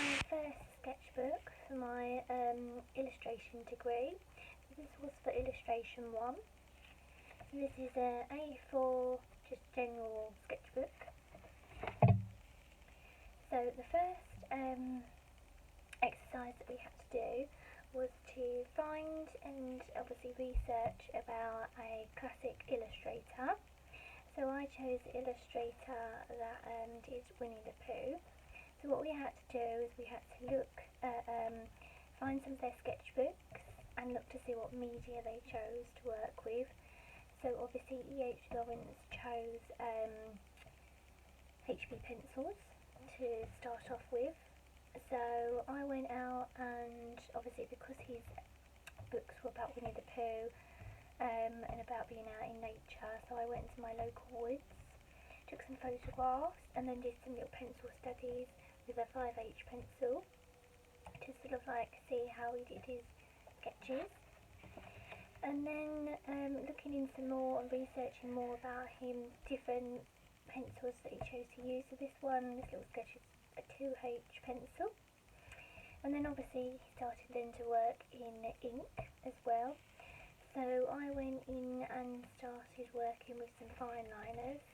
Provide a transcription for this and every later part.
my first sketchbook for my illustration degree. This was for illustration 1. This is a A4 just general sketchbook. So the first exercise that we had to do was to find and obviously research about a classic illustrator. So I chose the illustrator that did Winnie the Pooh. So what we had to do is we had to look at, find some of their sketchbooks and look to see what media they chose to work with. So obviously E.H. Lawrence chose HB pencils to start off with. So I went out and obviously because his books were about Winnie the Pooh and about being out in nature, so I went to my local woods, took some photographs and then did some little pencil studies with a 5H pencil to sort of like see how he did his sketches. And then looking into more and researching more about him, different pencils that he chose to use. So this little sketch is a 2H pencil. And then obviously he started then to work in ink as well. So I went in and started working with some fine liners.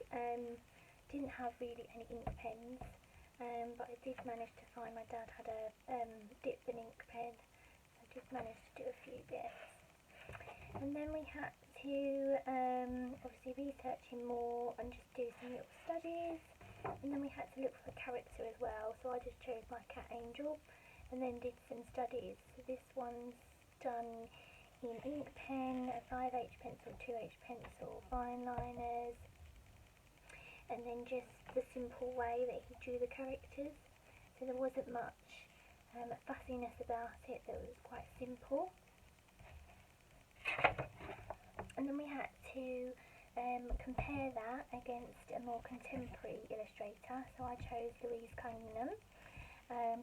Didn't have really any ink pens, but I did manage to find, my dad had a dip and ink pen. I did manage to do a few bits. And then we had to obviously researching more and just do some little studies. And then we had to look for a character as well. So I just chose my cat Angel and then did some studies. So this one's done in ink pen, a 5H pencil, 2H pencil, fine liners, and then just the simple way that he drew the characters. So there wasn't much fussiness about it, that was quite simple. And then we had to compare that against a more contemporary illustrator. So I chose Louise Cunningham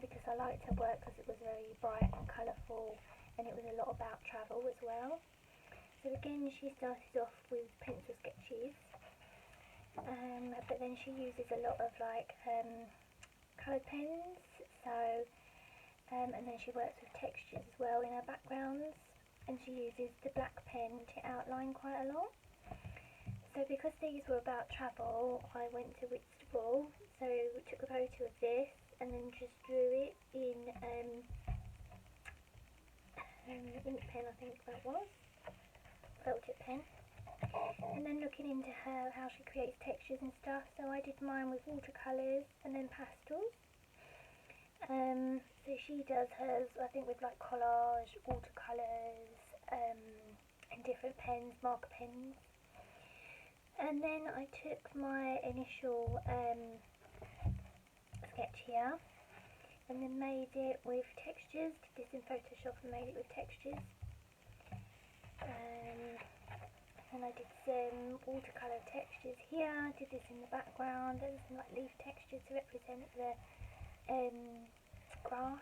because I liked her work because it was very bright and colourful, and it was a lot about travel as well. So again, she started off with pencil sketches, but then she uses a lot of like coloured pens. So and then she works with textures as well in her backgrounds, and she uses the black pen to outline quite a lot. So because these were about travel, I went to Whitstable, so took a photo of this and then just drew it in ink pen, I think that was, felt tip pen. And then looking into her, how she creates textures and stuff, so I did mine with watercolours and then pastels. So she does hers, I think, with like collage, watercolours, and different pens, marker pens. And then I took my initial sketch here and then made it with textures. Did this in Photoshop and made it with textures. And I did some watercolour textures here, did this in the background, and some like leaf textures to represent the grass.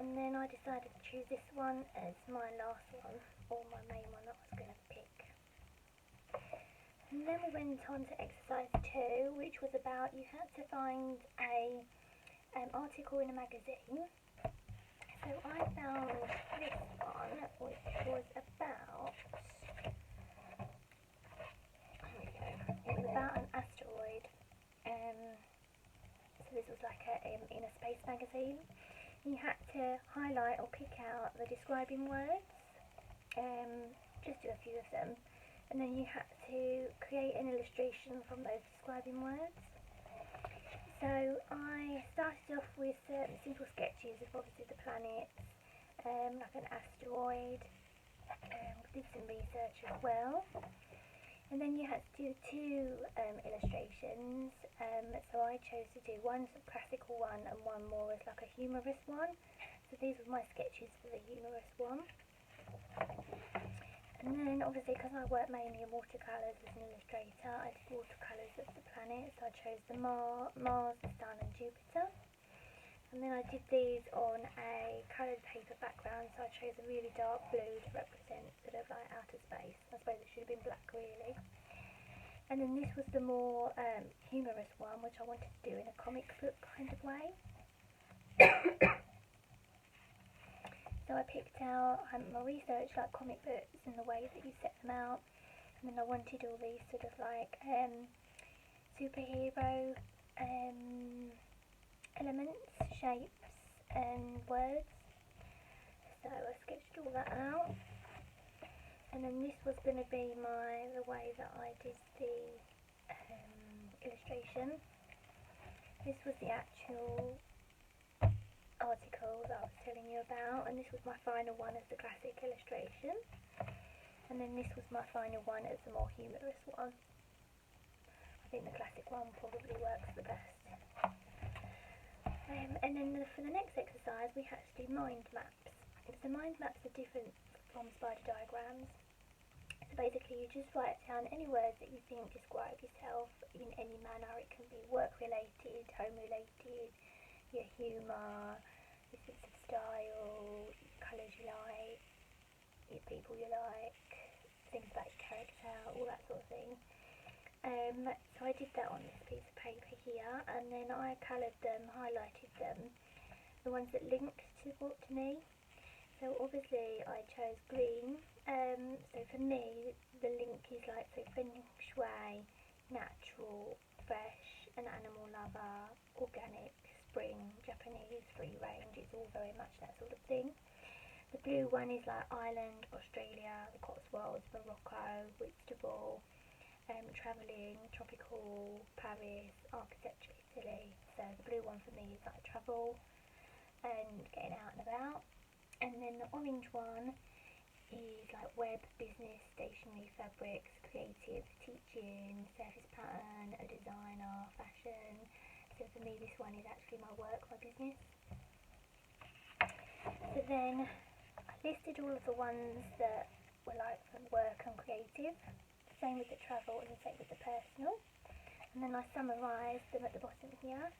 And then I decided to choose this one as my last one, or my main one that I was going to pick. And then we went on to exercise 2, which was about, you had to find a article in a magazine. So I found this one, which was about, it was about an asteroid. So this was like in a space magazine. You had to highlight or pick out the describing words, just do a few of them, and then you had to create an illustration from those describing words. So I started off with simple sketches of obviously the planets, like an asteroid, did some research as well. And then you had to do 2 illustrations, so I chose to do one sort of classical one and one more as like a humorous one. So these were my sketches for the humorous one. And then obviously because I work mainly in watercolours as an illustrator, I did watercolours of the planets. So I chose the Mars, the Sun and Jupiter. And then I did these on a coloured paper background, so I chose a really dark blue to represent sort of like outer space. I suppose it should have been black really. And then this was the more humorous one, which I wanted to do in a comic book kind of way. So I picked out my research, like comic books and the way that you set them out, and then I wanted all these sort of like superhero elements, shapes and words. So I sketched all that out, and then this was going to be the way that I did the illustration. This was the actual article that I was telling you about, and this was my final one as the classic illustration, and then this was my final one as the more humorous one. I think the classic one probably works the best. And then for the next exercise we had to do mind maps. So mind maps are different from spider diagrams. So basically you just write down any words that you think describe yourself in any manner. It can be work related, home related, your humour, your sense of style, colours you like, your people you like, things about your character, all that sort of thing. So I did that on this piece of paper here, and then I coloured them, highlighted them, the ones that linked to me. So obviously I chose green. So for me the link is like, so feng shui, natural, fresh, an animal lover, organic, spring, Japanese, free range. It's all very much that sort of thing. The blue one is like Ireland, Australia, the Cotswolds, Morocco, Whitstable, travelling, tropical, Paris, architecture, Italy. So the blue one for me is like travel and getting out and about. And then the orange one is like web, business, stationery, fabrics, creative, teaching, surface pattern, a designer, fashion. So for me this one is actually my work, my business. So then I listed all of the ones that were like for work and creative. Same with the travel and the same with the personal, and then I summarised them at the bottom here.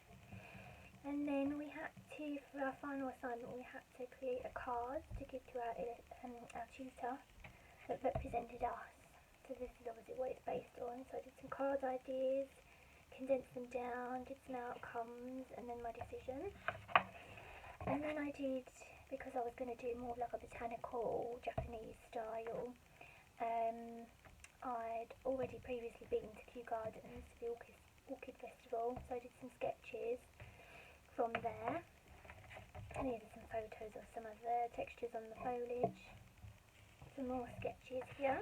And then we had to, for our final assignment, we had to create a card to give to our tutor that represented us. So this is obviously what it's based on. So I did some card ideas, condensed them down, did some outcomes, and then my decision. And then I did, because I was going to do more like a botanical Japanese style, I'd already previously been to Kew Gardens, to the Orchid Festival, so I did some sketches from there. And these are some photos of some of the textures on the foliage. Some more sketches here.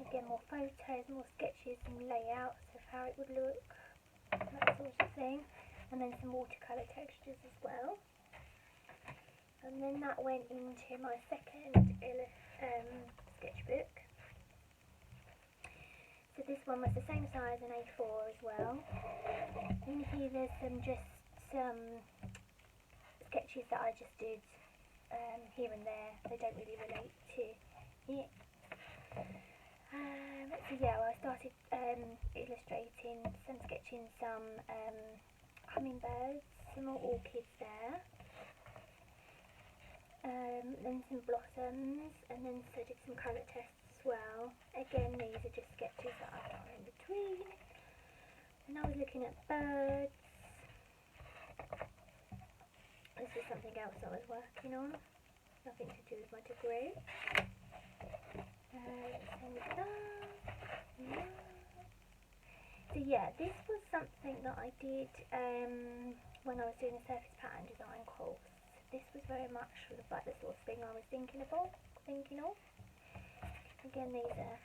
Again, more photos, more sketches, some layouts of how it would look, that sort of thing. And then some watercolour textures as well. And then that went into my second sketchbook. So this one was the same size, an A4 as well. In here there's some sketches that I just did here and there. They don't really relate to it. So yeah, I started illustrating, sketching some hummingbirds, some more orchids there. Then some blossoms, and then so did some colour tests as well. Again, these are just sketches that I've done in between. And I was looking at birds. This is something else I was working on, nothing to do with my degree. So yeah, this was something that I did when I was doing the surface pattern design course. This was very much sort of like the sort of thing I was thinking of. Again, these are,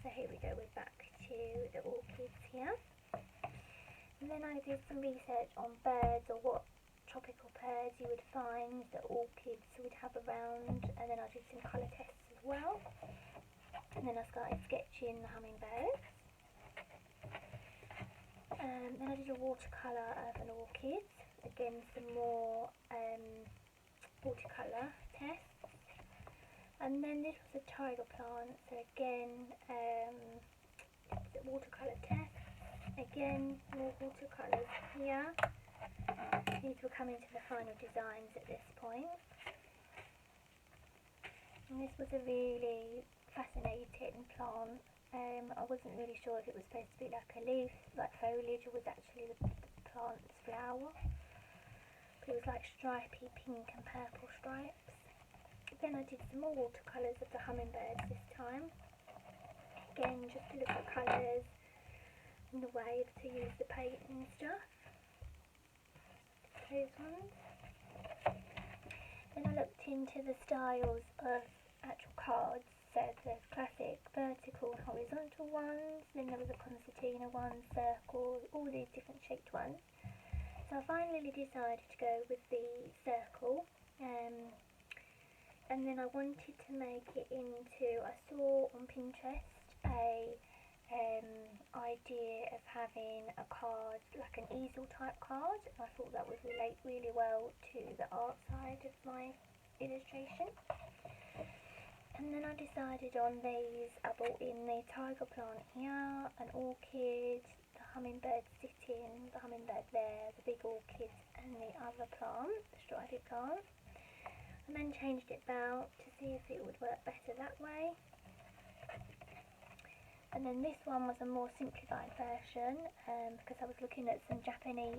so here we go, we're back to the orchids here. And then I did some research on birds, or what tropical birds you would find that orchids would have around, and then I did some colour tests as well. And then I started sketching the hummingbirds. Then I did a watercolour of an orchid. Again, some more watercolour tests. And then this was a tiger plant, so again, watercolour test. Again, more watercolours here. These were coming to the final designs at this point. And this was a really fascinating plant. I wasn't really sure if it was supposed to be like a leaf, like foliage, or was actually the plant's flower. But it was like stripy pink and purple stripes. Then I did some more watercolours of the hummingbirds this time. Again, just to look at colours and the ways to use the paint and stuff. Those ones. Then I looked into the styles of actual cards. So the classic vertical and horizontal ones. Then there was a concertina one, circle, all these different shaped ones. So I finally decided to go with the circle. And then I wanted to make it into, I saw on Pinterest a idea of having a card, like an easel type card, and I thought that would relate really well to the art side of my illustration. And then I decided on these. I brought in the tiger plant here, an orchid, the hummingbird sitting, the hummingbird there, the big orchid and the other plant, the strided plant. And then changed it about to see if it would work better that way. And then this one was a more simplified version because I was looking at some Japanese